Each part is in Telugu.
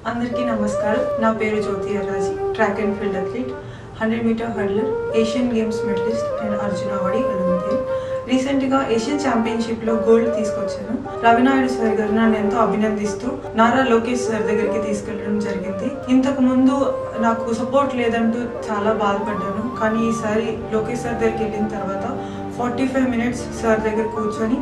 అందరికీ నమస్కారం. నా పేరు Jyothi Araji, track and field athlete, 100-మీటర్ hurdler, Asian games medallist and Arjuna awardee Olympian. రీసెంట్గా ఏషియన్ ఛాంపియన్షిప్లో గోల్డ్ తీసుకొచ్చాను. రవినాయుడు సార్ గారు నన్ను ఎంతో అభినందిస్తూ నారా లోకేష్ సార్ దగ్గరికి తీసుకెళ్ళడం జరిగింది. ఇంతకు ముందు నాకు సపోర్ట్ లేదంటూ చాలా బాధపడ్డాను. కానీ ఈసారి లోకేష్ సార్ దగ్గరికి వెళ్ళిన తర్వాత 45 minutes సార్ దగ్గర కూర్చొని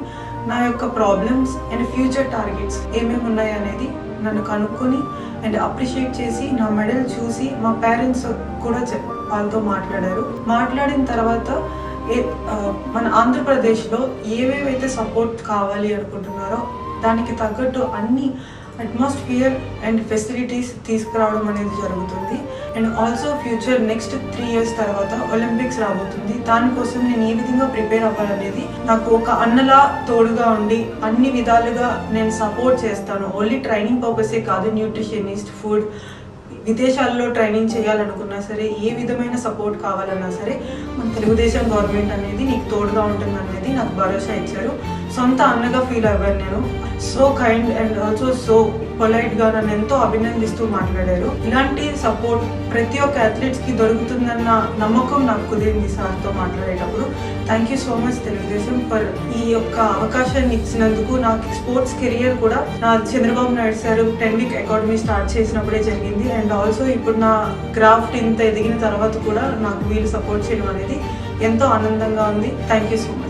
నా యొక్క ప్రాబ్లమ్స్ అండ్ ఫ్యూచర్ టార్గెట్స్ ఏమేమి ఉన్నాయి అనేది నన్ను కనుక్కొని అండ్ అప్రిషియేట్ చేసి నా మెడల్ చూసి మా పేరెంట్స్ కూడా వాళ్ళతో మాట్లాడిన తర్వాత మన ఆంధ్రప్రదేశ్లో ఏవేవైతే సపోర్ట్ కావాలి అనుకుంటున్నారో దానికి తగ్గట్టు అన్ని అట్మాస్ఫియర్ అండ్ ఫెసిలిటీస్ తీసుకురావడం అనేది జరుగుతుంది. And also future next 3 years తర్వాత ఒలింపిక్స్ రాబోతుంది. దానికోసం నేను ఏ విధంగా ప్రిపేర్ అవ్వాలనేది నాకు ఒక అన్నలా తోడుగా ఉండి అన్ని విధాలుగా నేను సపోర్ట్ చేస్తాను. ఓన్లీ ట్రైనింగ్ పర్పసే కాదు, న్యూట్రిషనిస్ట్, ఫుడ్, విదేశాల్లో ట్రైనింగ్ చేయాలనుకున్నా సరే, ఏ విధమైన సపోర్ట్ కావాలన్నా సరే మన తెలుగుదేశం గవర్నమెంట్ అనేది నీకు తోడుగా ఉంటుంది అనేది నాకు భరోసా ఇచ్చారు. సొంత అన్నగా ఫీల్ అవ్వాను నేను. So kind and also so పొలైట్గా నన్ను ఎంతో అభినందిస్తూ మాట్లాడారు. ఇలాంటి సపోర్ట్ ప్రతి ఒక్క అథ్లెట్స్కి దొరుకుతుందన్న నమ్మకం నాకు కుదిరింది సార్తో మాట్లాడేటప్పుడు. Thank you so much Telugu Desam for ఈ యొక్క అవకాశాన్ని ఇచ్చినందుకు. నాకు స్పోర్ట్స్ కెరియర్ కూడా నా Chandrababu Naidu sir 10-week academy start చేసినప్పుడే జరిగింది. అండ్ ఆల్సో ఇప్పుడు నా క్రాఫ్ట్ ఇంత ఎదిగిన తర్వాత కూడా నాకు వీళ్ళు సపోర్ట్ చేయడం అనేది ఎంతో ఆనందంగా ఉంది. Thank you so much.